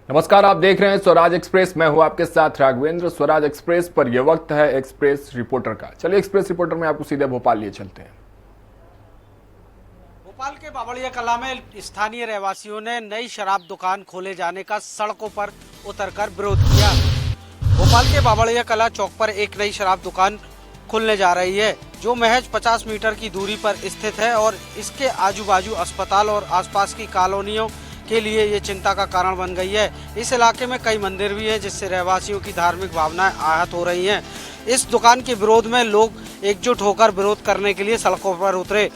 नमस्कार, आप देख रहे हैं स्वराज एक्सप्रेस। मैं हूं आपके साथ राघवेंद्र। स्वराज एक्सप्रेस पर यह वक्त है एक्सप्रेस रिपोर्टर का। चलिए एक्सप्रेस रिपोर्टर में आपको सीधे भोपाल लिए चलते हैं। भोपाल के बावड़िया कला में स्थानीय रहवासियों ने नई शराब दुकान खोले जाने का सड़कों पर उतरकर विरोध किया। भोपाल के बावड़िया कला चौक पर एक नई शराब दुकान खुलने जा रही है, जो महज 50 मीटर की दूरी पर स्थित है और इसके आजू बाजू अस्पताल और आसपास की कॉलोनियों के लिए ये चिंता का कारण बन गई है। इस इलाके में कई मंदिर भी हैं, जिससे रहवासियों की धार्मिक भावनाएं आहत हो रही हैं। इस दुकान के विरोध में लोग एकजुट होकर विरोध करने के लिए सड़कों पर उतरे।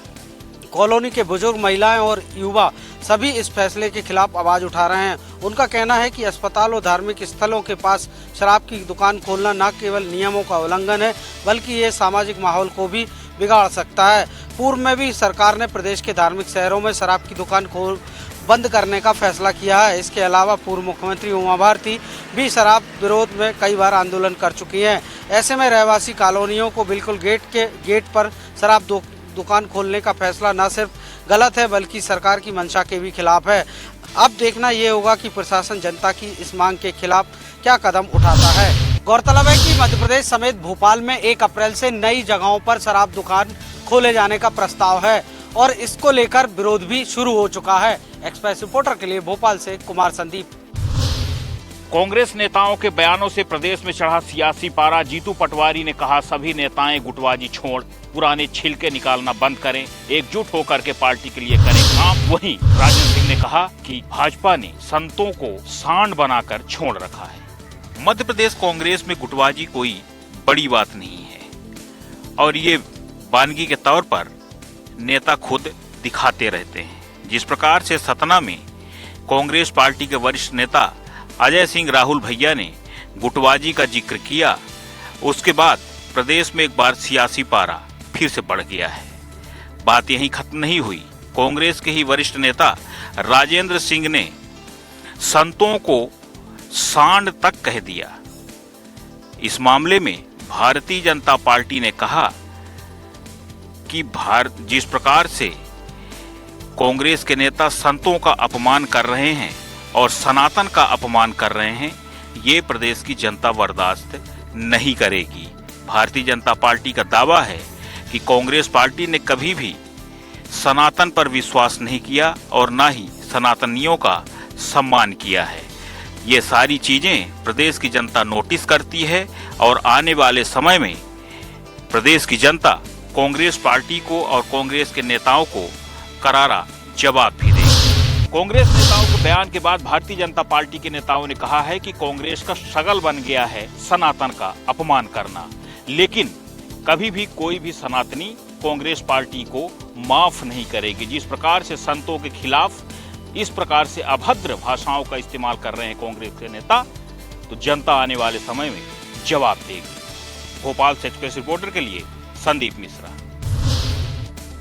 कॉलोनी के बुजुर्ग, महिलाएं और युवा सभी इस फैसले के खिलाफ आवाज उठा रहे हैं। उनका कहना है कि अस्पताल और धार्मिक स्थलों के पास शराब की दुकान खोलना न केवल नियमों का उल्लंघन है, बल्कि ये सामाजिक माहौल को भी बिगाड़ सकता है। पूर्व में भी सरकार ने प्रदेश के धार्मिक शहरों में शराब की दुकान बंद करने का फैसला किया है। इसके अलावा पूर्व मुख्यमंत्री उमा भारती भी शराब विरोध में कई बार आंदोलन कर चुकी हैं। ऐसे में रहवासी कॉलोनियों को बिल्कुल गेट पर शराब दुकान खोलने का फैसला न सिर्फ गलत है, बल्कि सरकार की मंशा के भी खिलाफ है। अब देखना ये होगा कि प्रशासन जनता की इस मांग के खिलाफ क्या कदम उठाता है। गौरतलब है कि मध्य प्रदेश समेत भोपाल में 1 अप्रैल से नई जगहों पर शराब दुकान खोले जाने का प्रस्ताव है और इसको लेकर विरोध भी शुरू हो चुका है। एक्सप्रेस रिपोर्टर के लिए भोपाल से कुमार संदीप। कांग्रेस नेताओं के बयानों से प्रदेश में चढ़ा सियासी पारा। जीतू पटवारी ने कहा, सभी नेताएं गुटबाजी छोड़ पुराने छिलके निकालना बंद करें, एकजुट होकर के पार्टी के लिए करें काम। वहीं राजेंद्र सिंह ने कहा कि भाजपा ने संतों को सांड बनाकर छोड़ रखा है। मध्य प्रदेश कांग्रेस में गुटबाजी कोई बड़ी बात नहीं है और ये वानगी के तौर पर नेता खुद दिखाते रहते हैं। जिस प्रकार से सतना में कांग्रेस पार्टी के वरिष्ठ नेता अजय सिंह राहुल भैया ने गुटबाजी का जिक्र किया, उसके बाद प्रदेश में एक बार सियासी पारा फिर से बढ़ गया है। बात यहीं खत्म नहीं हुई। कांग्रेस के ही वरिष्ठ नेता राजेंद्र सिंह ने संतों को सांड तक कह दिया। इस मामले में भारतीय जनता पार्टी ने कहा कि जिस प्रकार से कांग्रेस के नेता संतों का अपमान कर रहे हैं और सनातन का अपमान कर रहे हैं, ये प्रदेश की जनता बर्दाश्त नहीं करेगी। भारतीय जनता पार्टी का दावा है कि कांग्रेस पार्टी ने कभी भी सनातन पर विश्वास नहीं किया और न ही सनातनियों का सम्मान किया है। ये सारी चीजें प्रदेश की जनता नोटिस करती है और आने वाले समय में प्रदेश की जनता कांग्रेस पार्टी को और कांग्रेस के नेताओं को करारा जवाब भी देगी। कांग्रेस नेताओं के बयान के बाद भारतीय जनता पार्टी के नेताओं ने कहा है कि कांग्रेस का शगल बन गया है सनातन का अपमान करना, लेकिन कभी भी कोई भी सनातनी कांग्रेस पार्टी को माफ नहीं करेगी। जिस प्रकार से संतों के खिलाफ इस प्रकार से अभद्र भाषाओं का इस्तेमाल कर रहे हैं कांग्रेस के नेता, तो जनता आने वाले समय में जवाब देगी। भोपाल से एक्सप्रेस रिपोर्टर के लिए संदीप मिश्रा।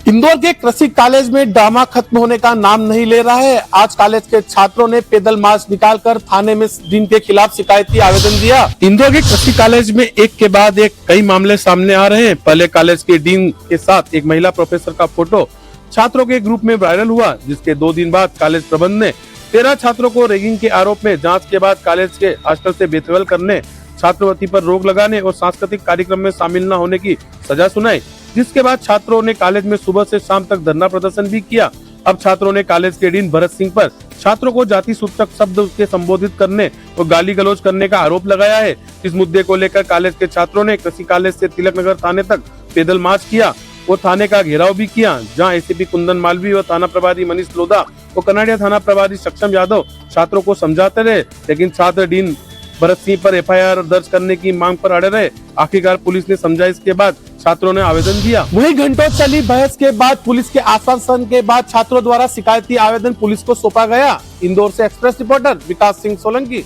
इंदौर के कृषि कॉलेज में ड्रामा खत्म होने का नाम नहीं ले रहा है। आज कॉलेज के छात्रों ने पैदल मार्च निकालकर थाने में डीन के खिलाफ शिकायती आवेदन दिया। इंदौर के कृषि कॉलेज में एक के बाद एक कई मामले सामने आ रहे हैं। पहले कॉलेज के डीन के साथ एक महिला प्रोफेसर का फोटो छात्रों के ग्रुप में वायरल हुआ, जिसके 2 दिन बाद कॉलेज प्रबंध ने 13 छात्रों को रैगिंग के आरोप में जाँच के बाद कॉलेज के हॉस्टल से बेदखल करने, छात्रवृत्ति पर रोक लगाने और सांस्कृतिक कार्यक्रम में शामिल न होने की सजा सुनाई, जिसके बाद छात्रों ने कॉलेज में सुबह से शाम तक धरना प्रदर्शन भी किया। अब छात्रों ने कॉलेज के डीन भरत सिंह पर छात्रों को जाति सूचक शब्द के संबोधित करने और गाली गलौज करने का आरोप लगाया है। इस मुद्दे को लेकर कॉलेज के छात्रों ने कृषि कॉलेज से तिलक नगर थाने तक पैदल मार्च किया और थाने का घेराव भी किया, जहां एसीपी कुंदन मालवी व थाना प्रभारी मनीष लोधा और कनाडिया थाना प्रभारी सक्षम यादव छात्रों को समझाते रहे, लेकिन छात्र डीन भरत सिंह पर एफआईआर दर्ज करने की मांग पर अड़े रहे। आखिरकार पुलिस ने समझाइश के बाद छात्रों ने आवेदन दिया। वहीं घंटों चली बहस के बाद पुलिस के आश्वासन के बाद छात्रों द्वारा शिकायती आवेदन पुलिस को सौंपा गया। इंदौर से एक्सप्रेस रिपोर्टर विकास सिंह सोलंकी।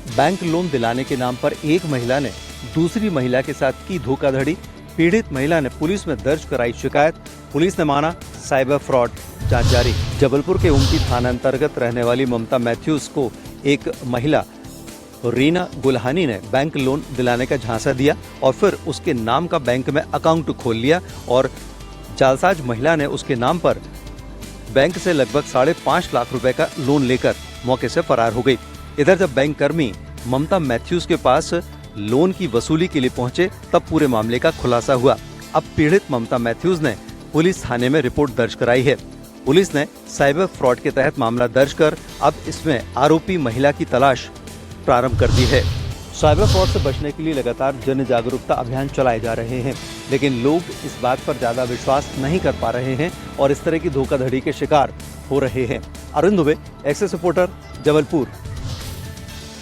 बैंक लोन दिलाने के नाम पर एक महिला ने दूसरी महिला के साथ की धोखाधड़ी। पीड़ित महिला ने पुलिस में दर्ज कराई शिकायत। पुलिस ने माना साइबर फ्रॉड, जांच जारी। जबलपुर के उमटी थाना अंतर्गत रहने वाली ममता मैथ्यूज को एक महिला रीना गुल्हानी ने बैंक लोन दिलाने का झांसा दिया और फिर उसके नाम का बैंक में अकाउंट खोल लिया और जालसाज महिला ने उसके नाम पर बैंक से लगभग 5.5 लाख रुपए का लोन लेकर मौके से फरार हो गई। इधर जब बैंक कर्मी ममता मैथ्यूज के पास लोन की वसूली के लिए पहुंचे तब पूरे मामले का खुलासा हुआ। अब पीड़ित ममता मैथ्यूज ने पुलिस थाने में रिपोर्ट दर्ज कराई है। पुलिस ने साइबर फ्रॉड के तहत मामला दर्ज कर अब इसमें आरोपी महिला की तलाश प्रारंभ कर दी है। साइबर फ्रॉड से बचने के लिए लगातार जन जागरूकता अभियान चलाए जा रहे हैं, लेकिन लोग इस बात पर ज्यादा विश्वास नहीं कर पा रहे हैं और इस तरह की धोखाधड़ी के शिकार हो रहे हैं। Arun Dubey, access reporter, Jabalpur.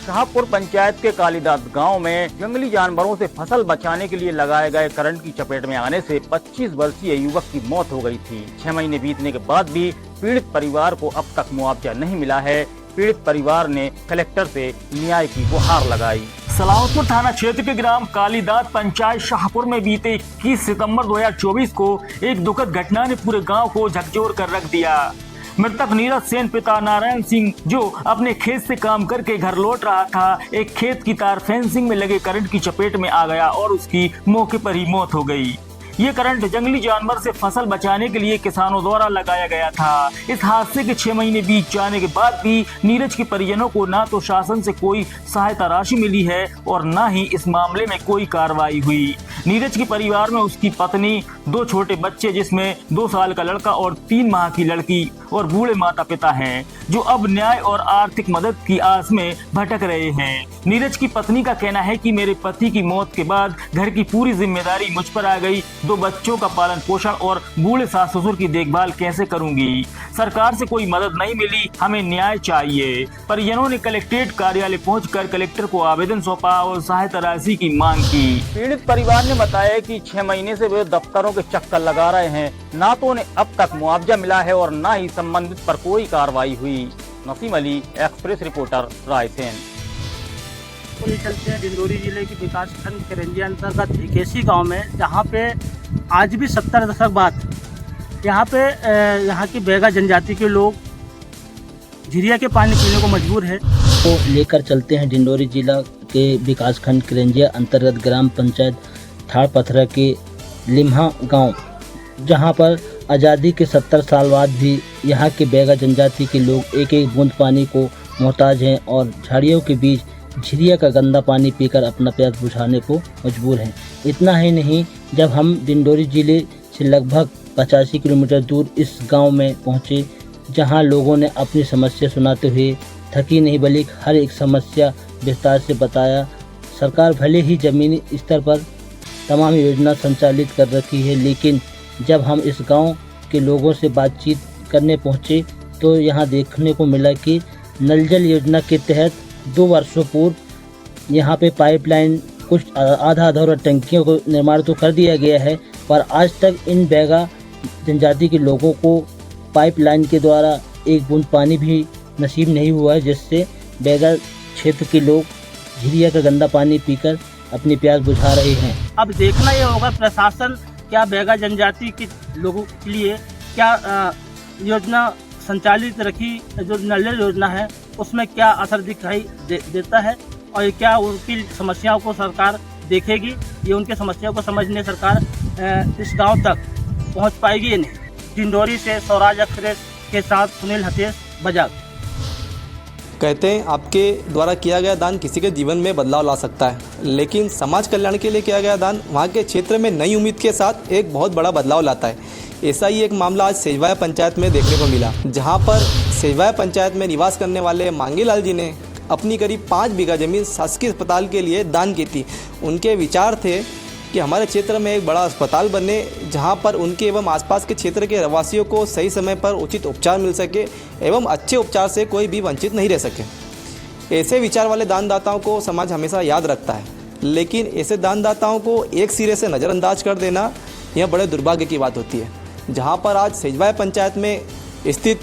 शाहपुर पंचायत के कालीदास गांव में जंगली जानवरों से फसल बचाने के लिए लगाए गए करंट की चपेट में आने से 25 वर्षीय युवक की मौत हो गई थी। 6 महीने बीतने के बाद भी पीड़ित परिवार को अब तक मुआवजा नहीं मिला है। पीड़ित परिवार ने कलेक्टर से न्याय की गुहार लगाई। सलामतपुर थाना क्षेत्र के ग्राम कालीदास पंचायत शाहपुर में बीते 21 सितंबर 2024 को एक दुखद घटना ने पूरे गांव को झकझोर कर रख दिया। मृतक नीरज सेन पिता नारायण सिंह जो अपने खेत से काम करके घर लौट रहा था, एक खेत की तार फेंसिंग में लगे करंट की चपेट में आ गया और उसकी मौके पर ही मौत हो गई। ये करंट जंगली जानवर से फसल बचाने के लिए किसानों द्वारा लगाया गया था। इस हादसे के 6 महीने बीत जाने के बाद भी नीरज के परिजनों को ना तो शासन से कोई सहायता राशि मिली है और ना ही इस मामले में कोई कार्रवाई हुई। नीरज के परिवार में उसकी पत्नी, 2 छोटे बच्चे जिसमें 2 साल का लड़का और 3 माह की लड़की और बूढ़े माता पिता हैं, जो अब न्याय और आर्थिक मदद की आस में भटक रहे हैं। नीरज की पत्नी का कहना है कि मेरे पति की मौत के बाद घर की पूरी जिम्मेदारी मुझ पर आ गई। 2 बच्चों का पालन पोषण और बूढ़े सास ससुर की देखभाल कैसे करूंगी? सरकार से कोई मदद नहीं मिली, हमें न्याय चाहिए। परिजनों ने कलेक्ट्रेट कार्यालय पहुंचकर कलेक्टर को आवेदन सौंपा और सहायता राशि की मांग की। पीड़ित परिवार ने बताया कि 6 महीने से वे दफ्तरों के चक्कर लगा रहे हैं, ना तो उन्हें अब तक मुआवजा मिला है और ना ही संबंधित पर कोई कार्रवाई हुई। Naseem Ali, express reporter, Raisen. चलते हैं डिंडोरी जिले की विकास खंड करंजिया अंतर्गत एक ऐसी गाँव में जहाँ पे आज भी 70 दशक बाद यहाँ की बैगा जनजाति के लोग झिरिया के पानी पीने को मजबूर है। तो लेकर चलते हैं डिंडोरी जिला के विकास खंड करंजिया अंतर्गत ग्राम पंचायत थाड़ पथरा के लिम्हा गांव, जहां पर आज़ादी के 70 साल बाद भी यहाँ के बैगा जनजाति के लोग एक एक बूंद पानी को मोहताज हैं और झाड़ियों के बीच झिरिया का गंदा पानी पीकर अपना प्यास बुझाने को मजबूर हैं। इतना ही नहीं, जब हम डिंडोरी जिले से लगभग 85 किलोमीटर दूर इस गांव में पहुंचे, जहां लोगों ने अपनी समस्या सुनाते हुए थकी नहीं बल्कि हर एक समस्या विस्तार से बताया। सरकार भले ही ज़मीनी स्तर पर तमाम योजना संचालित कर रखी है, लेकिन जब हम इस गांव के लोगों से बातचीत करने पहुंचे तो यहां देखने को मिला कि नल जल योजना के तहत 2 वर्षों पूर्व यहां पे पाइपलाइन कुछ आधा अधूरा टंकियों को निर्माण तो कर दिया गया है, पर आज तक इन बैगा जनजाति के लोगों को पाइपलाइन के द्वारा एक बूंद पानी भी नसीब नहीं हुआ है, जिससे बैगा क्षेत्र के लोग झिरिया का गंदा पानी पीकर अपनी प्यास बुझा रहे हैं। अब देखना ये होगा प्रशासन क्या बैगा जनजाति के लोगों के लिए क्या योजना संचालित रखी, जो नल योजना है उसमें क्या असर दिखाई देता है और क्या उनकी समस्याओं को सरकार देखेगी, ये उनके समस्याओं को समझने सरकार इस गांव तक पहुंच पाएगी या नहीं। डिंडोरी से स्वराज एक्सप्रेस के साथ सुनील हतेश, बजाग। कहते हैं आपके द्वारा किया गया दान किसी के जीवन में बदलाव ला सकता है, लेकिन समाज कल्याण के लिए किया गया दान वहाँ के क्षेत्र में नई उम्मीद के साथ एक बहुत बड़ा बदलाव लाता है। ऐसा ही एक मामला आज सेजवाया पंचायत में देखने को मिला, जहाँ पर सेजवाया पंचायत में निवास करने वाले मांगीलाल जी ने अपनी करीब 5 बीघा जमीन शासकीय अस्पताल के लिए दान की थी। उनके विचार थे कि हमारे क्षेत्र में एक बड़ा अस्पताल बने, जहां पर उनके एवं आसपास के क्षेत्र के रहवासियों को सही समय पर उचित उपचार मिल सके एवं अच्छे उपचार से कोई भी वंचित नहीं रह सके। ऐसे विचार वाले दानदाताओं को समाज हमेशा याद रखता है, लेकिन ऐसे दानदाताओं को एक सिरे से नज़रअंदाज कर देना यह बड़े दुर्भाग्य की बात होती है। जहाँ पर आज सेजवाया पंचायत में स्थित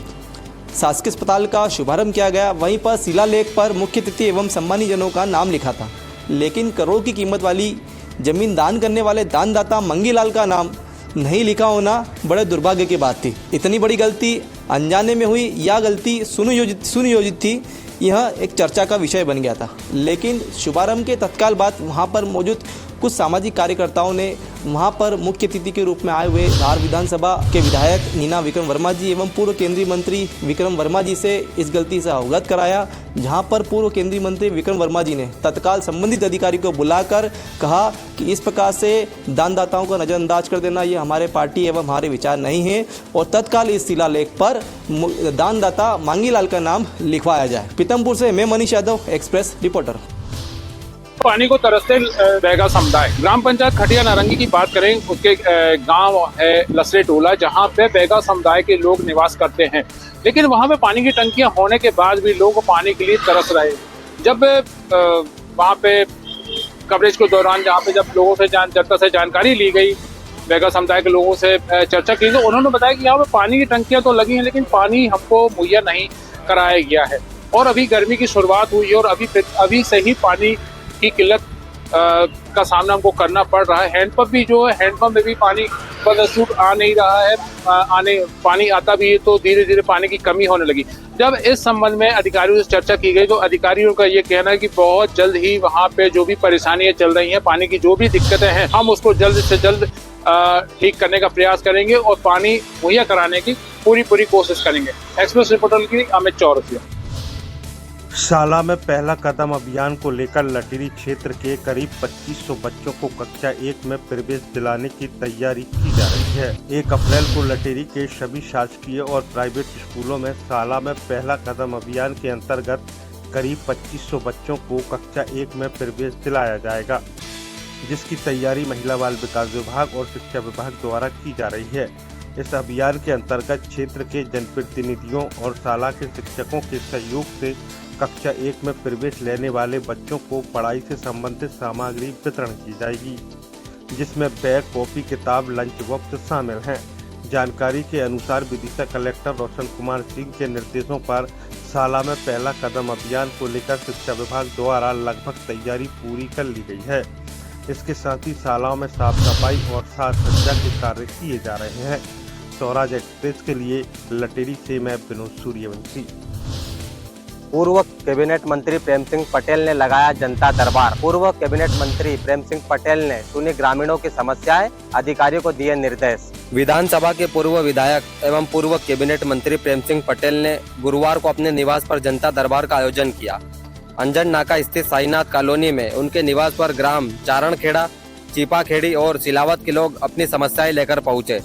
शासकीय अस्पताल का शुभारंभ किया गया, वहीं पर शिलालेख पर मुख्य अतिथि एवं सम्मानी जनों का नाम लिखा था, लेकिन करोड़ की कीमत वाली जमीन दान करने वाले दानदाता मंगीलाल का नाम नहीं लिखा होना बड़े दुर्भाग्य की बात थी। इतनी बड़ी गलती अनजाने में हुई या गलती सुनियोजित थी, यह एक चर्चा का विषय बन गया था। लेकिन शुभारंभ के तत्काल बाद वहां पर मौजूद कुछ सामाजिक कार्यकर्ताओं ने वहां पर मुख्य अतिथि के रूप में आए हुए धार विधानसभा के विधायक नीना विक्रम वर्मा जी एवं पूर्व केंद्रीय मंत्री विक्रम वर्मा जी से इस गलती से अवगत कराया, जहां पर पूर्व केंद्रीय मंत्री विक्रम वर्मा जी ने तत्काल संबंधित अधिकारी को बुलाकर कहा कि इस प्रकार से दानदाताओं को नजरअंदाज कर देना ये हमारे पार्टी एवं हमारे विचार नहीं है और तत्काल इस शिलालेख पर दानदाता मांगीलाल का नाम लिखवाया जाए। पीतमपुर से मैं मनीष यादव, एक्सप्रेस रिपोर्टर। पानी को तरसते बैगा समुदाय। ग्राम पंचायत खटिया नारंगी की बात करें, उसके गांव है लसरे टोला, जहां पे बैगा समुदाय के लोग निवास करते हैं, लेकिन वहां पे पानी की टंकियां होने के बाद भी लोग पानी के लिए तरस रहे। जब वहां पे कवरेज के दौरान जहां पे जब लोगों से जनता से जानकारी ली गई, बैगा समुदाय के लोगों से चर्चा की, तो उन्होंने बताया कि यहाँ पे पानी की टंकियां तो लगी हैं लेकिन पानी हमको मुहैया नहीं कराया गया है और अभी गर्मी की शुरुआत हुई है और अभी से ही पानी की किल्लत का सामना हमको करना पड़ रहा है। हैंडपंप भी जो है, हैंडपंप में भी पानी बदसूट आ नहीं रहा है, पानी आता भी है तो धीरे धीरे पानी की कमी होने लगी। जब इस संबंध में अधिकारियों से चर्चा की गई तो अधिकारियों का ये कहना है कि बहुत जल्द ही वहाँ पे जो भी परेशानियां चल रही हैं, पानी की जो भी दिक्कतें हैं, हम उसको जल्द से जल्द ठीक करने का प्रयास करेंगे और पानी मुहैया कराने की पूरी कोशिश करेंगे। एक्सप्रेस रिपोर्टर के लिए अमित चौरसिया। शाला में पहला कदम अभियान को लेकर लटेरी क्षेत्र के करीब 2500 बच्चों को कक्षा 1 में प्रवेश दिलाने की तैयारी की जा रही है। 1 अप्रैल को लटेरी के सभी शासकीय और प्राइवेट स्कूलों में शाला में पहला कदम अभियान के अंतर्गत करीब 2500 बच्चों को कक्षा 1 में प्रवेश दिलाया जाएगा, जिसकी तैयारी महिला बाल विकास विभाग और शिक्षा विभाग द्वारा की जा रही है। इस अभियान के अंतर्गत क्षेत्र के जनप्रतिनिधियों और शाला के शिक्षकों के सहयोग से कक्षा 1 में प्रवेश लेने वाले बच्चों को पढ़ाई से संबंधित सामग्री वितरण की जाएगी, जिसमें बैग, कॉपी, किताब, लंच बॉक्स शामिल हैं। जानकारी के अनुसार विदिशा कलेक्टर रोशन कुमार सिंह के निर्देशों पर शाला में पहला कदम अभियान को लेकर शिक्षा विभाग द्वारा लगभग तैयारी पूरी कर ली गई है। इसके साथ ही शालाओं में साफ सफाई और साज सज्जा के कार्य किए जा रहे हैं। स्वराज एक्सप्रेस के लिए लटेरी से मैं विनोद सूर्यवंशी। पूर्व कैबिनेट मंत्री प्रेम सिंह पटेल ने लगाया जनता दरबार। पूर्व कैबिनेट मंत्री प्रेम सिंह पटेल ने सुनी ग्रामीणों की समस्याएं, अधिकारियों को दिए निर्देश। विधानसभा के पूर्व विधायक एवं पूर्व कैबिनेट मंत्री प्रेम सिंह पटेल ने गुरुवार को अपने निवास पर जनता दरबार का आयोजन किया। अंजन नाका स्थित साईनाथ कॉलोनी में उनके निवास पर ग्राम चारणखेड़ा, चीपाखेड़ी और सिलावत के लोग अपनी समस्याएं लेकर पहुंचे।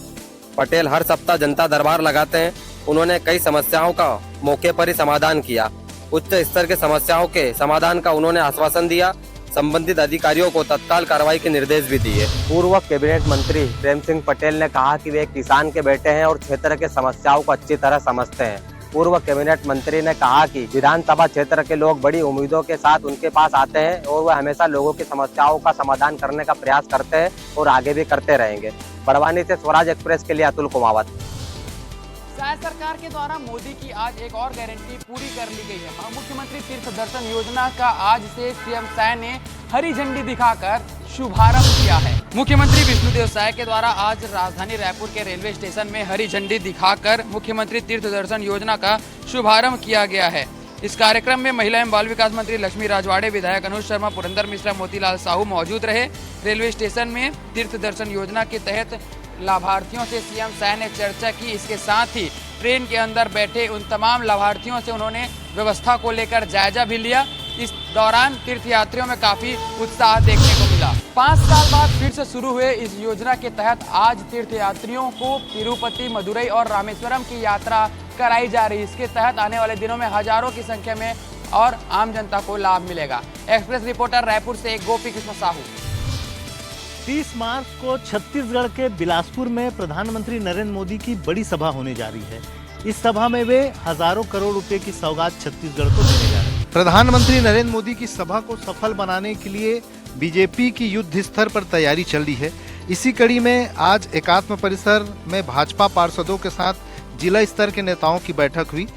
पटेल हर सप्ताह जनता दरबार लगाते हैं। उन्होंने कई समस्याओं का मौके पर ही समाधान किया। उच्च स्तर के समस्याओं के समाधान का उन्होंने आश्वासन दिया। संबंधित अधिकारियों को तत्काल कार्रवाई के निर्देश भी दिए। पूर्व कैबिनेट मंत्री प्रेम सिंह पटेल ने कहा कि वे किसान के बेटे हैं और क्षेत्र के समस्याओं को अच्छी तरह समझते हैं। पूर्व कैबिनेट मंत्री ने कहा कि विधानसभा क्षेत्र के लोग बड़ी उम्मीदों के साथ उनके पास आते हैं और वह हमेशा लोगों की समस्याओं का समाधान करने का प्रयास करते हैं और आगे भी करते रहेंगे। बड़वानी से स्वराज एक्सप्रेस के लिए अतुल कुमावत। राज्य सरकार के द्वारा मोदी की आज एक और गारंटी पूरी कर ली गई है। मुख्यमंत्री तीर्थ दर्शन योजना का आज से सीएम साय ने हरी झंडी दिखाकर शुभारंभ किया है। मुख्यमंत्री विष्णुदेव साय के द्वारा आज राजधानी रायपुर के रेलवे स्टेशन में हरी झंडी दिखाकर मुख्यमंत्री तीर्थ दर्शन योजना का शुभारंभ किया गया है। इस कार्यक्रम में महिला एवं बाल विकास मंत्री लक्ष्मी राजवाड़े, विधायक अनुज शर्मा, पुरंदर मिश्रा, मोतीलाल साहू मौजूद रहे। रेलवे स्टेशन में तीर्थ दर्शन योजना के तहत लाभार्थियों से सीएम साय ने चर्चा की। इसके साथ ही ट्रेन के अंदर बैठे उन तमाम लाभार्थियों से उन्होंने व्यवस्था को लेकर जायजा भी लिया। इस दौरान तीर्थयात्रियों में काफी उत्साह देखने को मिला। 5 साल बाद फिर से शुरू हुए इस योजना के तहत आज तीर्थयात्रियों को तिरुपति, मदुरई और रामेश्वरम की यात्रा कराई जा रही है। इसके तहत आने वाले दिनों में हजारों की संख्या में और आम जनता को लाभ मिलेगा। एक्सप्रेस रिपोर्टर रायपुर से गोपी कृष्ण साहू। 30 मार्च को छत्तीसगढ़ के बिलासपुर में प्रधानमंत्री नरेंद्र मोदी की बड़ी सभा होने जा रही है। इस सभा में वे हजारों करोड़ रुपए की सौगात छत्तीसगढ़ को देने जा रहे हैं। प्रधानमंत्री नरेंद्र मोदी की सभा को सफल बनाने के लिए बीजेपी की युद्ध स्तर पर तैयारी चल रही है। इसी कड़ी में आज एकात्म परिसर में भाजपा पार्षदों के साथ जिला स्तर के नेताओं की बैठक हुई।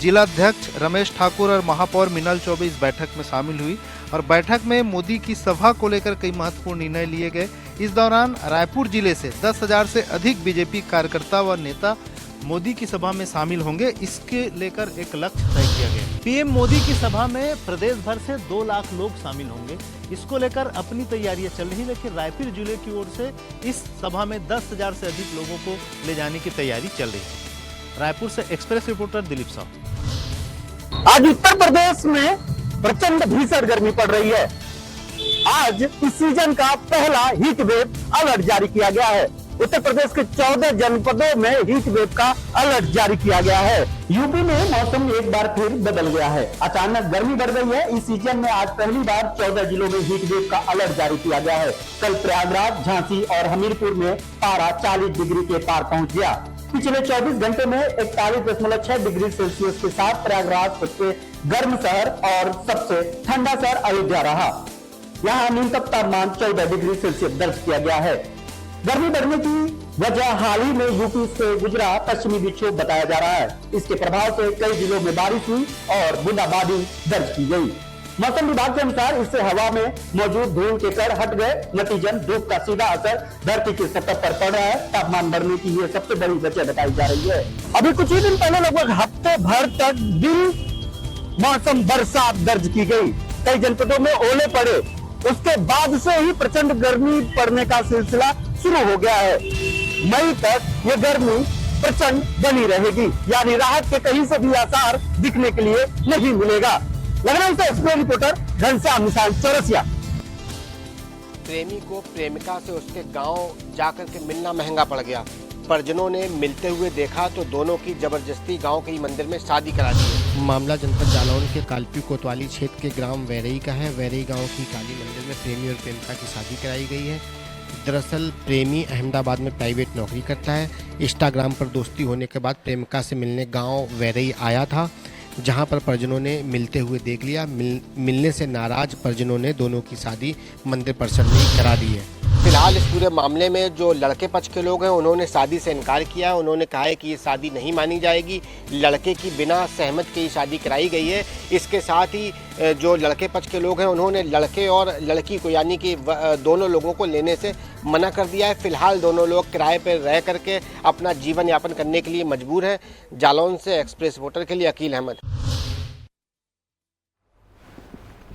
जिला अध्यक्ष रमेश ठाकुर और महापौर मिनल चौबे इस बैठक में शामिल हुई और बैठक में मोदी की सभा को लेकर कई महत्वपूर्ण निर्णय लिए गए। इस दौरान रायपुर जिले से 10,000 से अधिक बीजेपी कार्यकर्ता व नेता मोदी की सभा में शामिल होंगे, इसके लेकर एक लक्ष्य तय किया गया। पीएम मोदी की सभा में प्रदेश भर से 2 लाख लोग शामिल होंगे। इसको लेकर अपनी तैयारियां चल रही, लेकिन रायपुर जिले की ओर से इस सभा में 10,000 से अधिक लोगों को ले जाने की तैयारी चल रही है। रायपुर से एक्सप्रेस रिपोर्टर दिलीप साहू। आज उत्तर प्रदेश में प्रचंड भीषण गर्मी पड़ रही है। आज इस सीजन का पहला हीट वेव अलर्ट जारी किया गया है। उत्तर प्रदेश के 14 जनपदों में हीट वेव का अलर्ट जारी किया गया है। यूपी में मौसम एक बार फिर बदल गया है। अचानक गर्मी बढ़ गई है। इस सीजन में आज पहली बार 14 जिलों में हीट वेव का अलर्ट जारी किया गया है। कल प्रयागराज, झांसी और हमीरपुर में पारा 40 डिग्री के पार पहुंच गया। पिछले 24 घंटे में 41.6 डिग्री सेल्सियस के साथ प्रयागराज सबसे गर्म शहर और सबसे ठंडा शहर अयोध्या रहा। यहाँ न्यूनतम तापमान 14 डिग्री सेल्सियस दर्ज किया गया है। गर्मी बढ़ने की वजह हाल ही में यूपी से गुजरा पश्चिमी विक्षोभ बताया जा रहा है। इसके प्रभाव से कई जिलों में बारिश हुई और बूंदाबांदी दर्ज की गई। मौसम विभाग के अनुसार इससे हवा में मौजूद धूल के कण हट गए। नतीजन धूप का सीधा असर धरती की सतह पर पड़ रहा है। तापमान बढ़ने की ये सबसे बड़ी वजह बताई जा रही है। अभी कुछ ही दिन पहले लगभग हफ्ते भर तक दिन मौसम बरसात दर्ज की गई। कई जनपदों में ओले पड़े। उसके बाद से ही प्रचंड गर्मी पड़ने का सिलसिला शुरू हो गया है। मई तक ये गर्मी प्रचंड बनी रहेगी, यानी राहत के कहीं से भी आसार दिखने के लिए नहीं मिलेगा। लखनऊ से एक्सप्रेस रिपोर्टर घनश्याम निशान चौरसिया। प्रेमी को प्रेमिका से उसके गांव जाकर के मिलना महंगा पड़ गया। परिजनों ने मिलते हुए देखा तो दोनों की जबरदस्ती गांव के ही मंदिर में शादी करा दी। मामला जनपद जालौन के कालपी कोतवाली क्षेत्र के ग्राम वैरई का है। वैरई गांव की काली मंदिर में प्रेमी और प्रेमिका की शादी कराई गई है। दरअसल प्रेमी अहमदाबाद में प्राइवेट नौकरी करता है। इंस्टाग्राम पर दोस्ती होने के बाद प्रेमिका से मिलने गांव वैरई आया था, जहां पर परिजनों ने मिलते हुए देख लिया। मिलने से नाराज परिजनों ने दोनों की शादी मंदिर परिसर में ही करा दी है। फिलहाल इस पूरे मामले में जो लड़के पक्ष के लोग हैं उन्होंने शादी से इनकार किया है। उन्होंने कहा है कि ये शादी नहीं मानी जाएगी। लड़के की बिना सहमत के ही शादी कराई गई है। इसके साथ ही जो लड़के पक्ष के लोग हैं उन्होंने लड़के और लड़की को यानी कि दोनों लोगों को लेने से मना कर दिया है। फिलहाल दोनों लोग किराए पर रह करके अपना जीवन यापन करने के लिए मजबूर हैं। जालौन से एक्सप्रेस रिपोर्टर के लिए अकील अहमद।